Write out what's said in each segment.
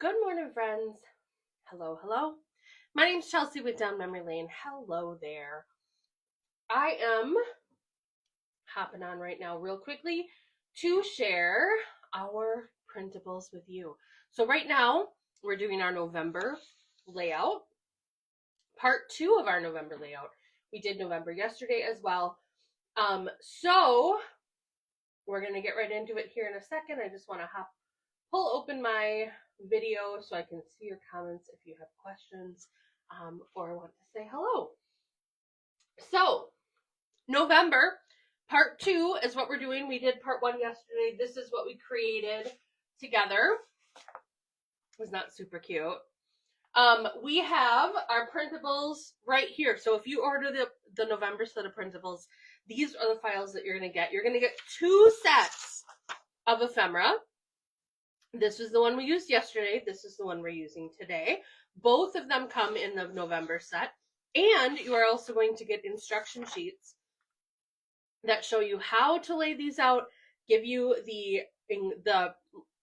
Good morning, friends. Hello, hello. My name's Chelsea with Down Memory Lane. Hello there. I am hopping on right now real quickly to share our printables with you. So right now, we're doing our November layout, part 2 of our November layout. We did November yesterday as well. So we're going to get right into it here in a second. I just want to pull open my video so I can see your comments if you have questions or want to say hello. So, November, part 2 is what we're doing. We did part 1 yesterday. This is what we created together. It was not super cute. We have our printables right here. So if you order the November set of printables, these are the files that you're going to get. You're going to get 2 sets of ephemera. This was the one we used yesterday. This is the one we're using today. Both of them come in the November set. And you are also going to get instruction sheets that show you how to lay these out, give you the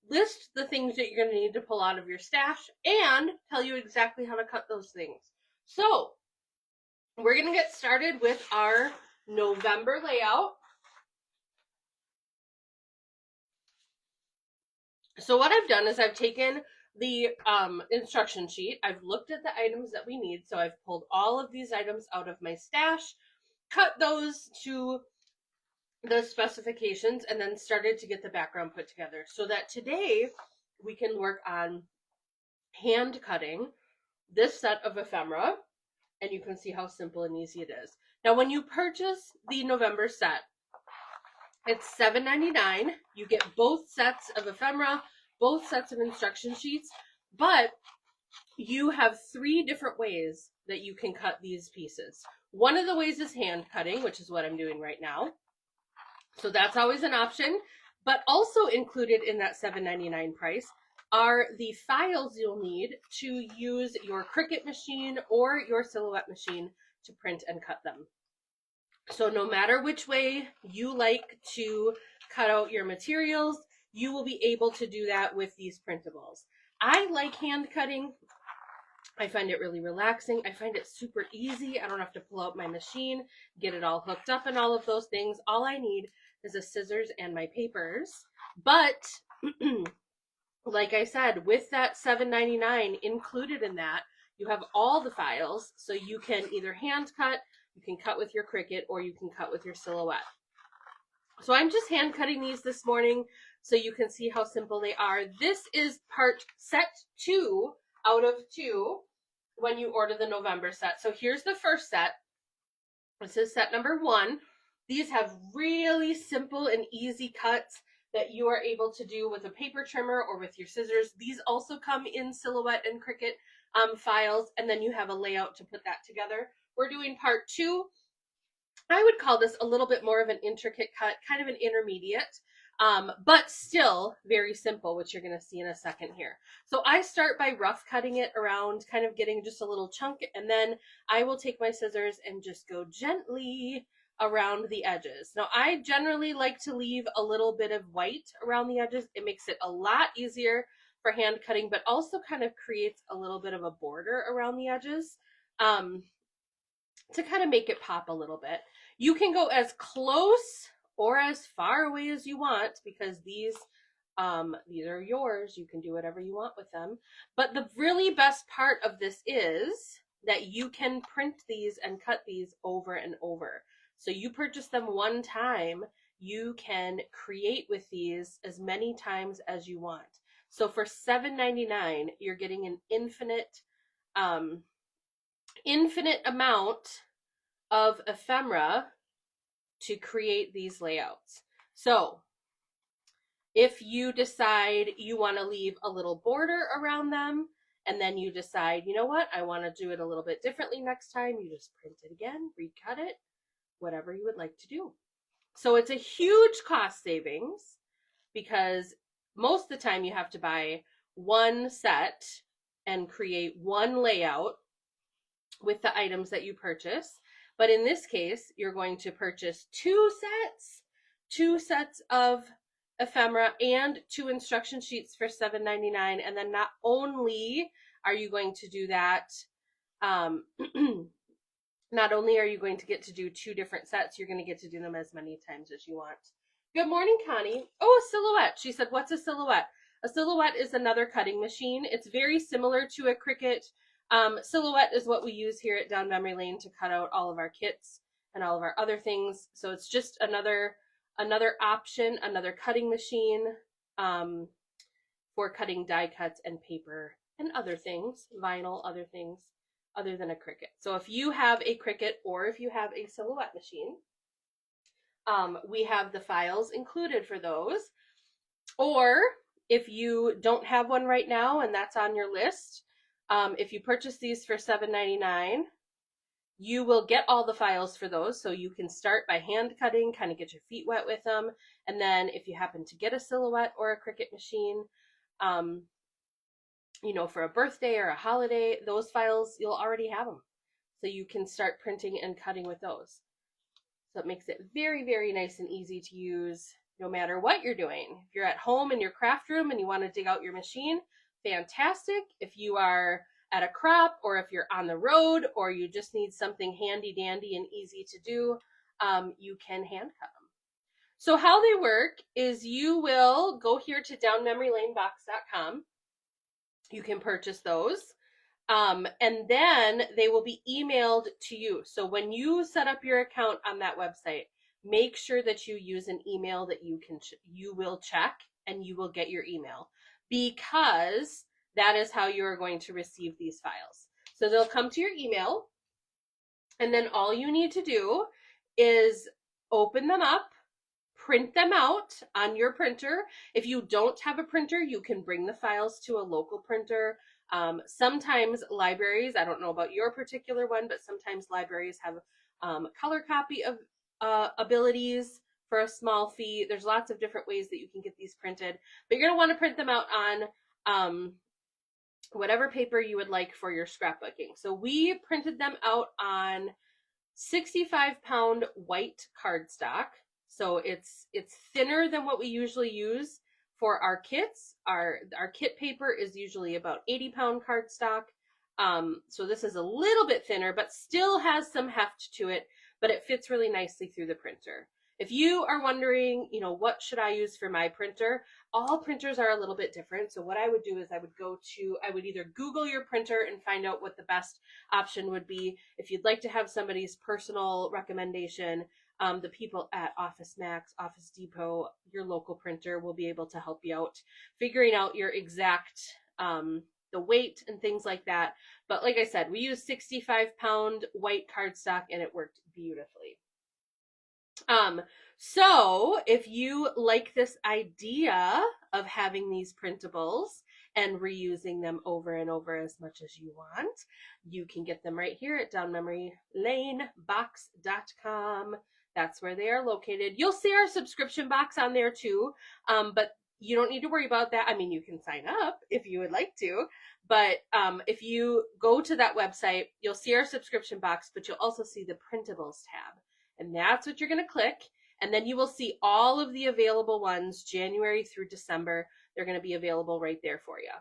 list the things that you're going to need to pull out of your stash, and tell you exactly how to cut those things. So, we're going to get started with our November layout. So what I've done is I've taken the instruction sheet. I've looked at the items that we need. So I've pulled all of these items out of my stash, cut those to the specifications, and then started to get the background put together so that today we can work on hand cutting this set of ephemera, and you can see how simple and easy it is. Now, when you purchase the November set, it's $7.99. You get both sets of ephemera, both sets of instruction sheets, but you have 3 different ways that you can cut these pieces. One of the ways is hand cutting, which is what I'm doing right now. So that's always an option, but also included in that $7.99 price are the files you'll need to use your Cricut machine or your Silhouette machine to print and cut them. So no matter which way you like to cut out your materials, you will be able to do that with these printables. I like hand cutting. I find it really relaxing. I find it super easy. I don't have to pull out my machine, get it all hooked up and all of those things. All I need is a scissors and my papers. But like I said, with that $7.99 included in that, you have all the files, so you can either hand cut, you can cut with your Cricut, or you can cut with your Silhouette. So I'm just hand cutting these this morning so you can see how simple they are. This is set 2 out of 2 when you order the November set. So here's the first set. This is set number 1. These have really simple and easy cuts that you are able to do with a paper trimmer or with your scissors. These also come in Silhouette and Cricut files, and then you have a layout to put that together. We're doing part 2. I would call this a little bit more of an intricate cut, kind of an intermediate, but still very simple, which you're going to see in a second here. So I start by rough cutting it around, kind of getting just a little chunk, and then I will take my scissors and just go gently around the edges. Now, I generally like to leave a little bit of white around the edges. It makes it a lot easier for hand cutting, but also kind of creates a little bit of a border around the edges to kind of make it pop a little bit. You can go as close or as far away as you want because these are yours. You can do whatever you want with them. But the really best part of this is that you can print these and cut these over and over. So you purchase them one time, you can create with these as many times as you want. So for $7.99, you're getting an infinite amount of ephemera to create these layouts. So if you decide you want to leave a little border around them, and then you decide, you know what, I want to do it a little bit differently next time, you just print it again, recut it, whatever you would like to do. So it's a huge cost savings because most of the time you have to buy one set and create one layout with the items that you purchase. But in this case, you're going to purchase 2 sets of ephemera and 2 instruction sheets for $7.99. And then not only are you going to do that, not only are you going to get to do 2 different sets, you're going to get to do them as many times as you want. Good morning, Connie. Oh, a silhouette. She said, what's a silhouette? A silhouette is another cutting machine. It's very similar to a Cricut. Silhouette is what we use here at Down Memory Lane to cut out all of our kits and all of our other things. So it's just another option, another cutting machine for cutting die cuts and paper and other things, vinyl, other things, other than a Cricut. So if you have a Cricut or if you have a Silhouette machine, we have the files included for those. Or if you don't have one right now and that's on your list, if you purchase these for $7.99, you will get all the files for those. So you can start by hand cutting, kind of get your feet wet with them. And then if you happen to get a Silhouette or a Cricut machine, you know, for a birthday or a holiday, those files, you'll already have them. So you can start printing and cutting with those. So it makes it very, very nice and easy to use no matter what you're doing. If you're at home in your craft room and you want to dig out your machine, fantastic. If you are at a crop or if you're on the road or you just need something handy dandy and easy to do, you can hand cut them. So how they work is you will go here to downmemorylanebox.com. You can purchase those. And then they will be emailed to you. So when you set up your account on that website, make sure that you use an email that you will check and you will get your email, because that is how you are going to receive these files. So they'll come to your email, and then all you need to do is open them up, print them out on your printer. If you don't have a printer, you can bring the files to a local printer. Sometimes libraries, I don't know about your particular one, but sometimes libraries have color copy of abilities for a small fee. There's lots of different ways that you can get these printed, but you're going to want to print them out on whatever paper you would like for your scrapbooking. So we printed them out on 65-pound white cardstock. So it's thinner than what we usually use for our kits. Our kit paper is usually about 80-pound cardstock. So this is a little bit thinner, but still has some heft to it, but it fits really nicely through the printer. If you are wondering, you know, what should I use for my printer? All printers are a little bit different. So what I would do is I would either Google your printer and find out what the best option would be. If you'd like to have somebody's personal recommendation, the people at Office Max, Office Depot, your local printer will be able to help you out figuring out your exact, the weight and things like that. But like I said, we use 65-pound white cardstock and it worked beautifully. So if you like this idea of having these printables and reusing them over and over as much as you want, you can get them right here at downmemorylanebox.com. That's where they are located. You'll see our subscription box on there too, but you don't need to worry about that. I mean, you can sign up if you would like to, but if you go to that website, you'll see our subscription box, but you'll also see the Printables tab. And that's what you're going to click. And then you will see all of the available ones, January through December. They're going to be available right there for you.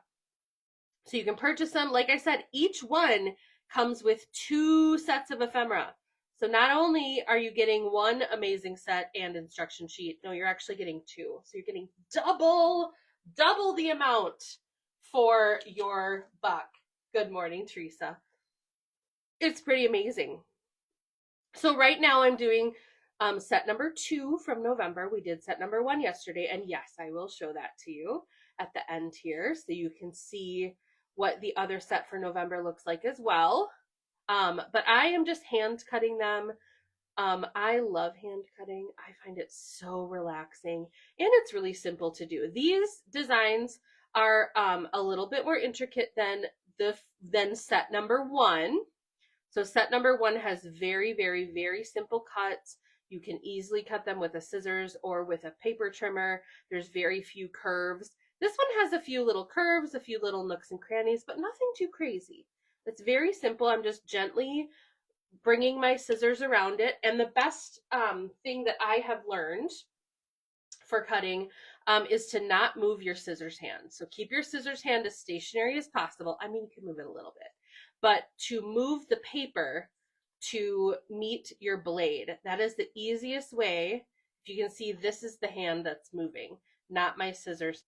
So you can purchase them. Like I said, each one comes with 2 sets of ephemera. So not only are you getting one amazing set and instruction sheet, no, you're actually getting 2. So you're getting double the amount for your buck. Good morning, Teresa. It's pretty amazing. So right now I'm doing set number 2 from November. We did set number 1 yesterday, and yes, I will show that to you at the end here so you can see what the other set for November looks like as well. But I am just hand cutting them. I love hand cutting. I find it so relaxing, and it's really simple to do. These designs are a little bit more intricate than set number 1. So set number 1 has very, very, very simple cuts. You can easily cut them with a scissors or with a paper trimmer. There's very few curves. This one has a few little curves, a few little nooks and crannies, but nothing too crazy. It's very simple. I'm just gently bringing my scissors around it. And the best thing that I have learned for cutting, is to not move your scissors hand. So keep your scissors hand as stationary as possible. I mean, you can move it a little bit, but to move the paper to meet your blade, that is the easiest way. If you can see, this is the hand that's moving, not my scissors